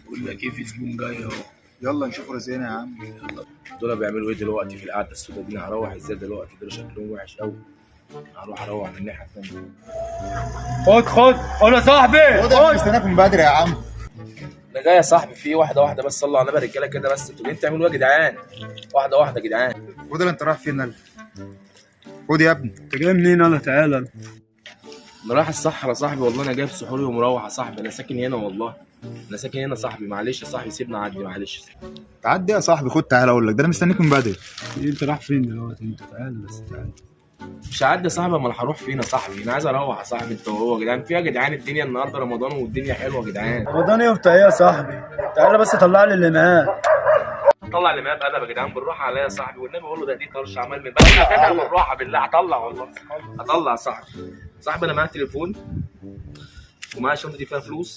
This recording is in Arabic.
بقول لك ايه، في زبون جاي اهو. يلا نشوف رزقنا يا عم. دول بيعملوا ايه دلوقتي في القعده السوداء دي؟ انا هروح ازاي دلوقتي؟ دول شكلهم وحش قوي. هروح اروح من الناحيه الثانيه. خد يا صاحبي، خد مستناك من بدري يا عم. انا جاي يا صاحبي، في واحده واحده بس، صلوا على النبي يا رجاله كده بس. انتوا جايين تعملوا ايه يا جدعان؟ واحده واحده يا جدعان. خد اللي انت رايح فين يلا. خد يا ابني. انت جاي منين؟ يلا تعالى. انا رايح الصحراء يا صاحبي، والله انا جايب سحوري ومروح يا صاحبي. انا ساكن هنا والله، انا ساكن هنا يا صاحبي. معلش يا صاحبي سيبنا عدي، معلش. تعدي يا صاحبي، خد تعالى اقول لك، ده انا مستنيك من بدري. انت رايح فين دلوقتي؟ انت تعالى بس تعالى. مش هعدي يا صاحبي، امال هروح فين يا صاحبي؟ انا عايز اروح يا صاحبي. انت وهو يا جدعان، في يا جدعان الدنيا النهارده رمضان والدنيا حلوه يا جدعان. رمضان ايه وبتاع ايه يا صاحبي؟ تعالى بس طلع لي اللي معاك. طلع اللي معايا بقلب يا جدعان، بالراحه عليا يا صاحبي والنبي. بقول له ده دي طرش عمال من بقى بالراحه بالله. هطلع والله، هطلع يا صاحبي. صاحبي انا معايا تليفون ومعايا شنطه دي فيها فلوس.